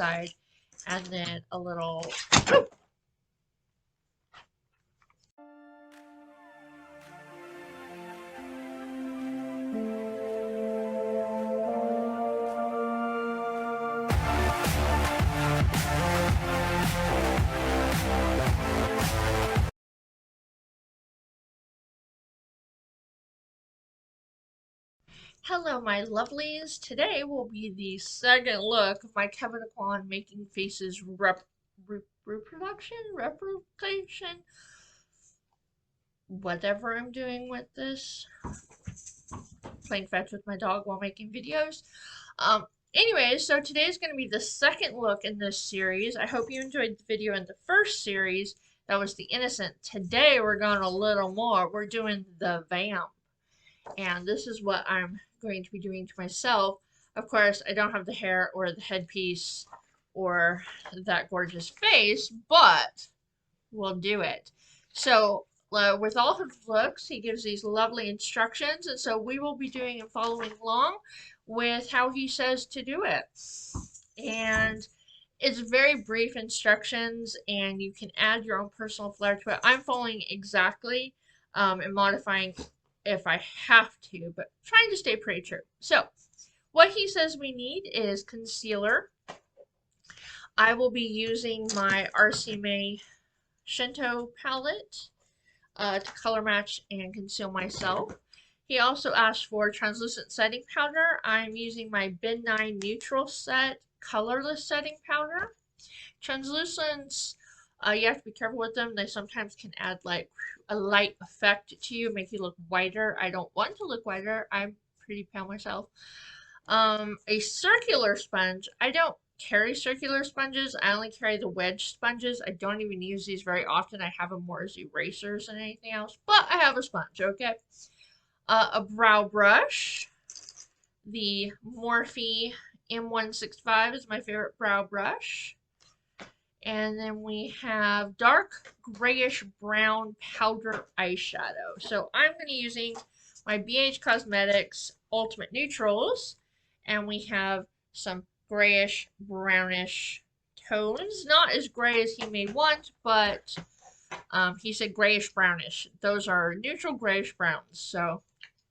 side, and then a little. Hello, my lovelies. Today will be the second look of my Kevyn Aucoin Making Faces representation, whatever I'm doing with this. Playing fetch with my dog while making videos. Anyways, so today's going to be the second look in this series. I hope you enjoyed the video in the first series. That was the innocent. Today we're going a little more. We're doing the vamp. And this is what I'm going to be doing to myself. Of course, I don't have the hair or the headpiece or that gorgeous face, but we'll do it. So with all his looks, he gives these lovely instructions, and so we will be doing and following along with how he says to do it. And it's very brief instructions, and you can add your own personal flair to it. I'm following exactly and modifying if I have to, but trying to stay pretty true. So, what he says we need is concealer. I will be using my RCMA Shinto palette to color match and conceal myself. He also asked for translucent setting powder. I'm using my Bin 9 Neutral Set colorless setting powder. Translucents, you have to be careful with them. They sometimes can add like a light effect to you, make you look whiter. I don't want to look whiter. I'm pretty pale myself. A circular sponge. I don't carry circular sponges. I only carry the wedge sponges. I don't even use these very often. I have them more as erasers than anything else, but I have a sponge, okay? A brow brush. The Morphe M165 is my favorite brow brush. And then we have dark grayish brown powder eyeshadow. So I'm going to be using my BH Cosmetics Ultimate Neutrals. And we have some grayish brownish tones. Not as gray as he may want, but he said grayish brownish. Those are neutral grayish browns. So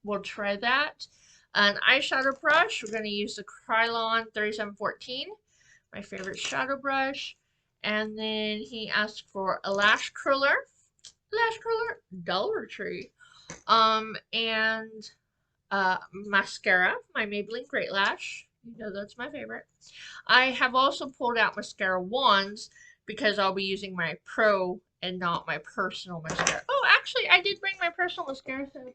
we'll try that. An eyeshadow brush. We're going to use the Krylon 3714. My favorite shadow brush. And then he asked for a lash curler, Dollar Tree, and mascara, my Maybelline Great Lash. You know that's my favorite. I have also pulled out mascara wands because I'll be using my pro and not my personal mascara. Oh, actually, I did bring my personal mascara, so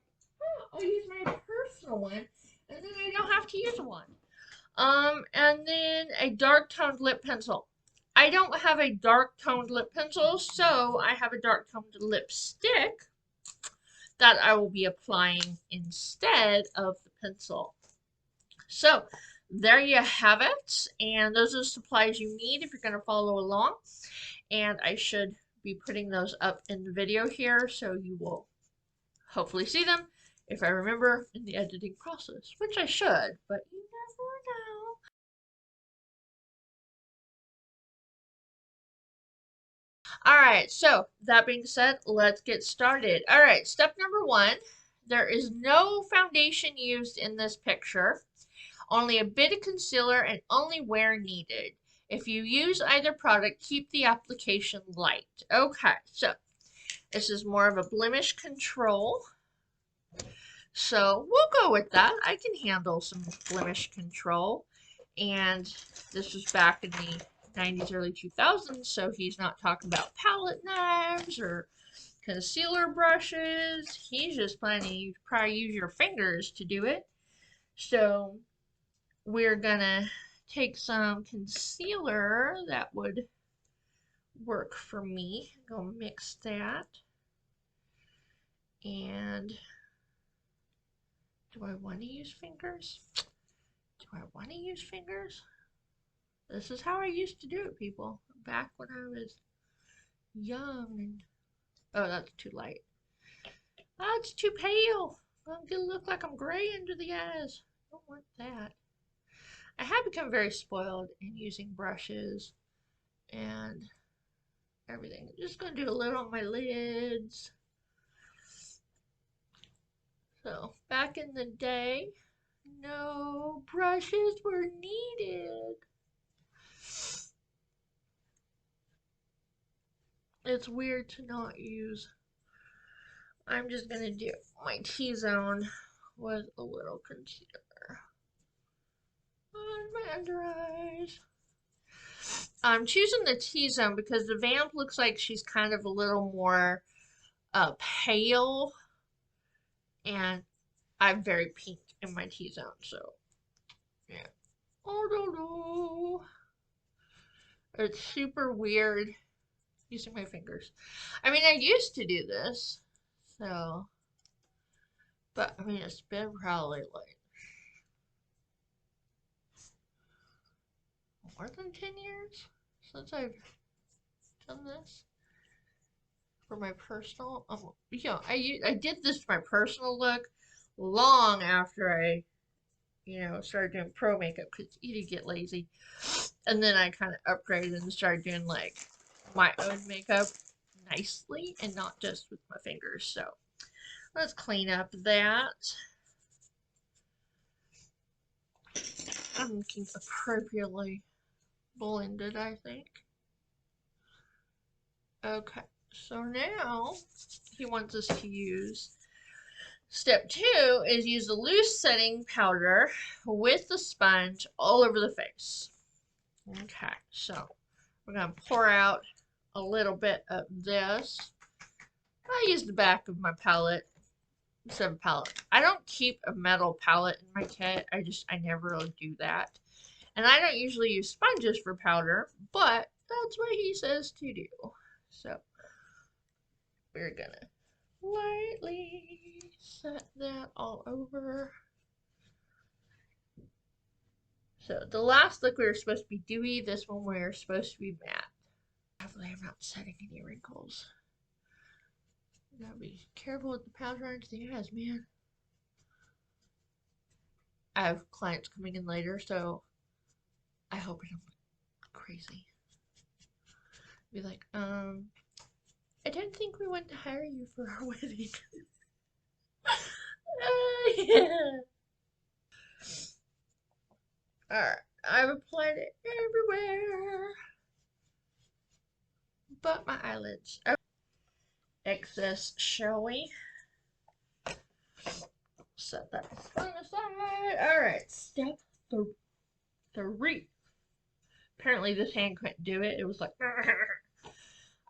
I'll use my personal one, and then I don't have to use one. And then a dark toned lip pencil. I don't have a dark toned lip pencil, so I have a dark toned lipstick that I will be applying instead of the pencil. So there you have it, and those are the supplies you need if you're going to follow along. And I should be putting those up in the video here, so you will hopefully see them if I remember in the editing process, which I should, but you never know. Alright, so that being said, let's get started. Alright, step number 1. There is no foundation used in this picture. Only a bit of concealer and only where needed. If you use either product, keep the application light. Okay, so this is more of a blemish control. So we'll go with that. I can handle some blemish control. And this was back in the 90s, early 2000s, so he's not talking about palette knives or concealer brushes. He's just planning you probably use your fingers to do it. So we're gonna take some concealer that would work for me. Go mix that. And do I want to use fingers? Do I want to use fingers? This is how I used to do it, people. Back when I was young and... Oh, that's too light. Oh, it's too pale. I'm gonna look like I'm gray under the eyes. I don't want that. I have become very spoiled in using brushes and everything. I'm just going to do a little on my lids. So, back in the day, no brushes were needed. It's weird to not use. I'm just going to do my T-zone with a little concealer on my under eyes. I'm choosing the T-zone because the Vamp looks like she's kind of a little more pale, and I'm very pink in my T-zone, so yeah. Oh no, no. It's super weird using my fingers. I mean, I used to do this, so, but I mean, it's been probably like more than 10 years since I've done this for my personal. I did this for my personal look long after I, started doing pro makeup because you get lazy, and then I kind of upgraded and started doing like my own makeup nicely and not just with my fingers. So let's clean up that. I'm looking appropriately blended, I think. Okay, so now he wants us to use step 2 is use the loose setting powder with the sponge all over the face. Okay, so we're going to pour out a little bit of this. I use the back of my palette instead of a palette. I don't keep a metal palette in my kit. I never really do that. And I don't usually use sponges for powder, but that's what he says to do. So we're gonna lightly set that all over. So the last look we were supposed to be dewy, this one we are supposed to be matte. Hopefully I'm not setting any wrinkles. You gotta be careful with the powder under the eyes, man. I have clients coming in later, so I hope I don't look crazy. Be like, I don't think we want to hire you for our wedding. Yeah. Alright, I've applied it everywhere but my eyelids. Oh, excess, shall we? Set that aside. Alright, step 3. Apparently this hand couldn't do it. It was like,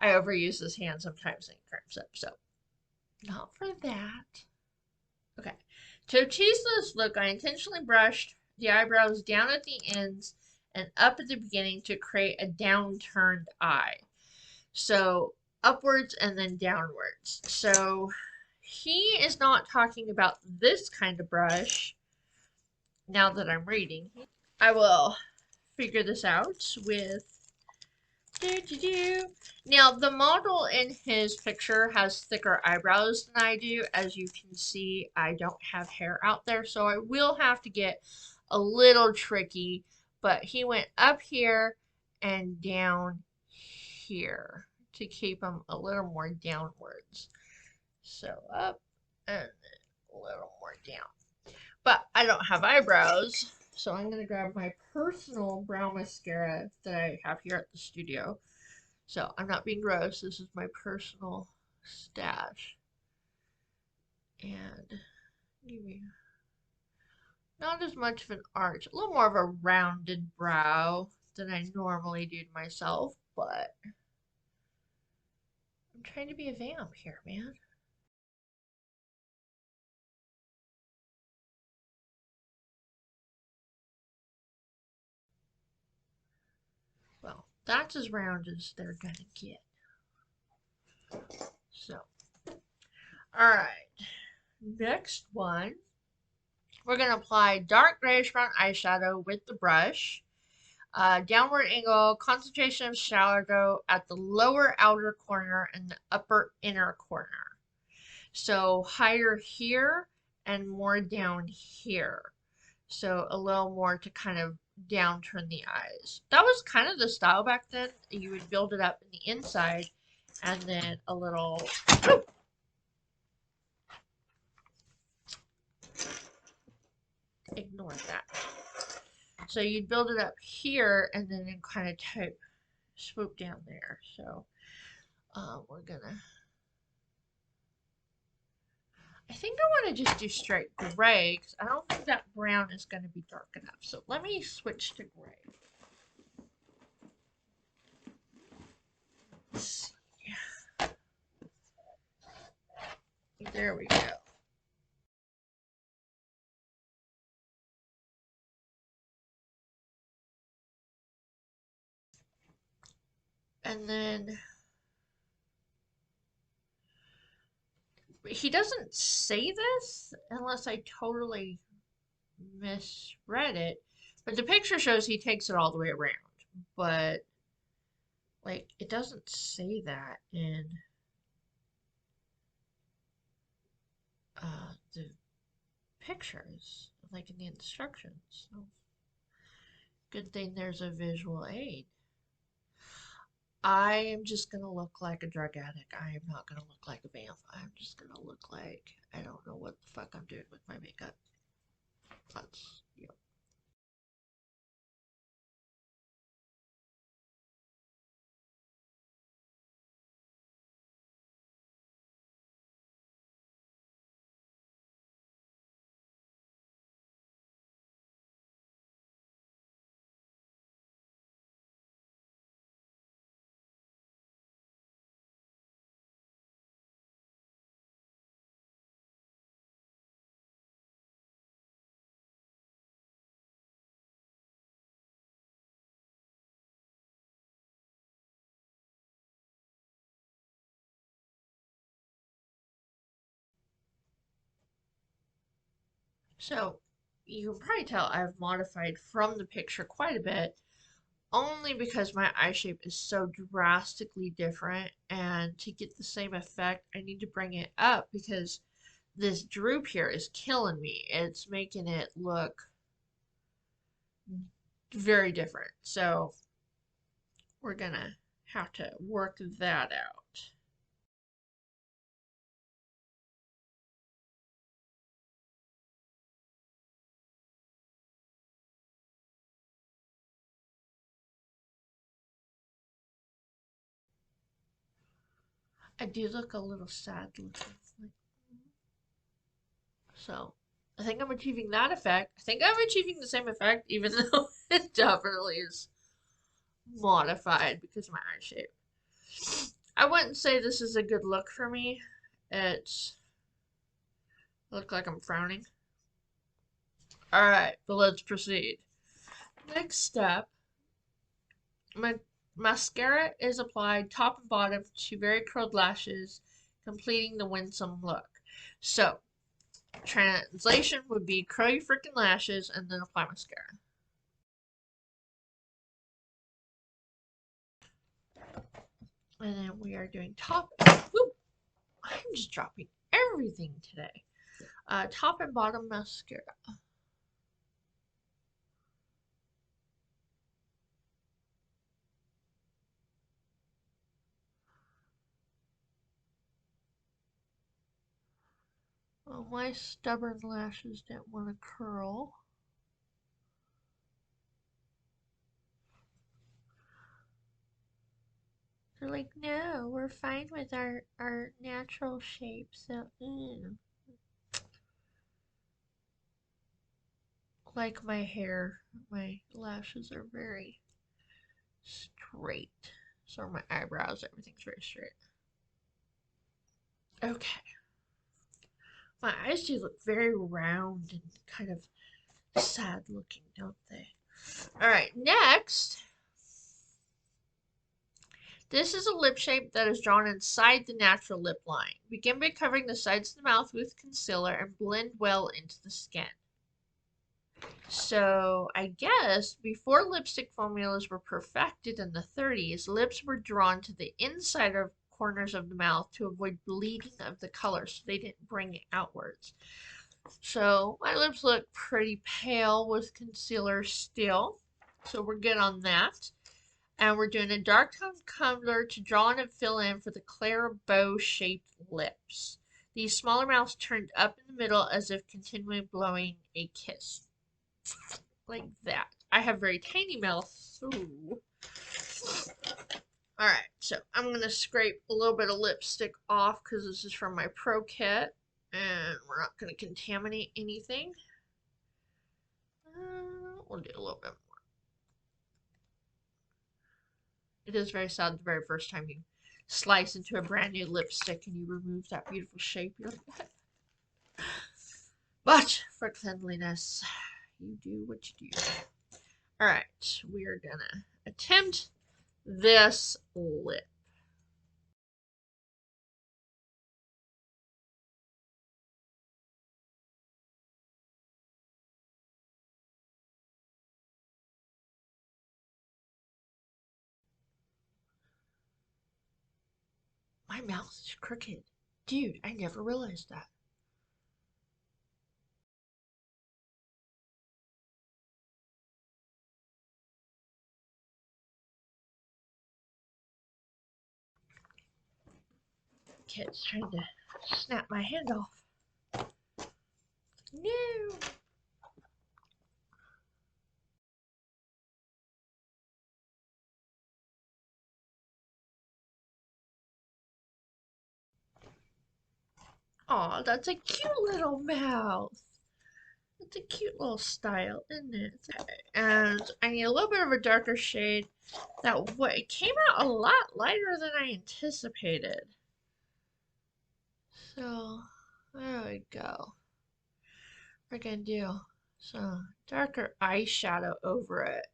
I overuse this hand sometimes and it cramps up, so not for that. Okay, to achieve this look, I intentionally brushed the eyebrows down at the ends and up at the beginning to create a downturned eye. So upwards and then downwards. So he is not talking about this kind of brush now that I'm reading. I will figure this out with Now the model in his picture has thicker eyebrows than I do. As you can see, I don't have hair out there, so I will have to get a little tricky, but he went up here and down here to keep them a little more downwards. So up and a little more down. But I don't have eyebrows, so I'm going to grab my personal brow mascara that I have here at the studio. So I'm not being gross. This is my personal stash. And give me not as much of an arch, a little more of a rounded brow than I normally do to myself, but I'm trying to be a vamp here, man. Well, that's as round as they're gonna get. So, alright. Next one, we're gonna apply dark grayish brown eyeshadow with the brush. Downward angle, concentration of shadow at the lower outer corner and the upper inner corner. So higher here and more down here. So a little more to kind of downturn the eyes. That was kind of the style back then. You would build it up in the inside and then a little... Ignore that. So you'd build it up here and then kind of type swoop down there. So we're gonna... I think I want to just do straight gray because I don't think that brown is going to be dark enough. So let me switch to gray. Let's see. There we go. And then he doesn't say this unless I totally misread it. But the picture shows he takes it all the way around. But, like, it doesn't say that in the pictures, like in the instructions. So, good thing there's a visual aid. I am just gonna look like a drug addict. I am not gonna look like a vamp. I'm just gonna look like I don't know what the fuck I'm doing with my makeup. That's, yeah. So you can probably tell I've modified from the picture quite a bit, only because my eye shape is so drastically different, and to get the same effect, I need to bring it up because this droop here is killing me. It's making it look very different. So we're gonna have to work that out. I do look a little sad looking. So I think I'm achieving that effect. I think I'm achieving the same effect, even though it definitely is modified because of my eye shape. I wouldn't say this is a good look for me. It's look like I'm frowning. Alright, but let's proceed. Next step, my mascara is applied top and bottom to very curled lashes, completing the winsome look. So, translation would be curl your freaking lashes and then apply mascara. And then we are doing top. Whoop, I'm just dropping everything today. Top and bottom mascara. Well, my stubborn lashes didn't want to curl. They're like, no, we're fine with our natural shape, so, Like my hair, my lashes are very straight. So are my eyebrows, everything's very straight. Okay. My eyes do look very round and kind of sad looking, don't they? Alright, next. This is a lip shape that is drawn inside the natural lip line. Begin by covering the sides of the mouth with concealer and blend well into the skin. So I guess before lipstick formulas were perfected in the 30s, lips were drawn to the inside of corners of the mouth to avoid bleeding of the color, so they didn't bring it outwards. So my lips look pretty pale with concealer still. So we're good on that. And we're doing a dark tone color to draw in and fill in for the Clara bow-shaped lips. These smaller mouths turned up in the middle as if continually blowing a kiss. Like that. I have very tiny mouths. Ooh. Alright, so I'm going to scrape a little bit of lipstick off because this is from my Pro Kit. And we're not going to contaminate anything. We'll do a little bit more. It is very sad the very first time you slice into a brand new lipstick and you remove that beautiful shape. You're like, but for cleanliness, you do what you do. Alright, we're gonna attempt this lip. My mouth is crooked. Dude, I never realized that. Kid's trying to snap my hand off. No! Aw, that's a cute little mouth. It's a cute little style, isn't it? And I need a little bit of a darker shade. It came out a lot lighter than I anticipated. So, there we go. We're gonna do some darker eyeshadow over it.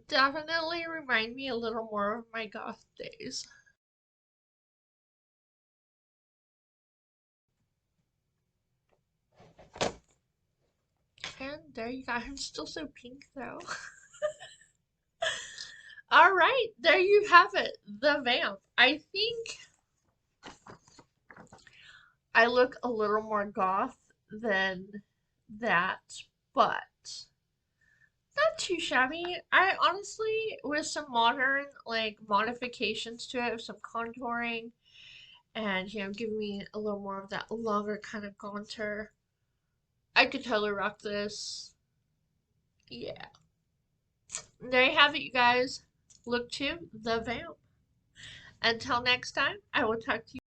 Definitely remind me a little more of my goth days. And there you go. I'm still so pink though. Alright, there you have it. The Vamp. I think I look a little more goth than that, but not too shabby. I honestly, with some modern like modifications to it, some contouring, and giving me a little more of that longer kind of contour, I could totally rock this. Yeah. There you have it, you guys. Look to the Vamp. Until next time, I will talk to you.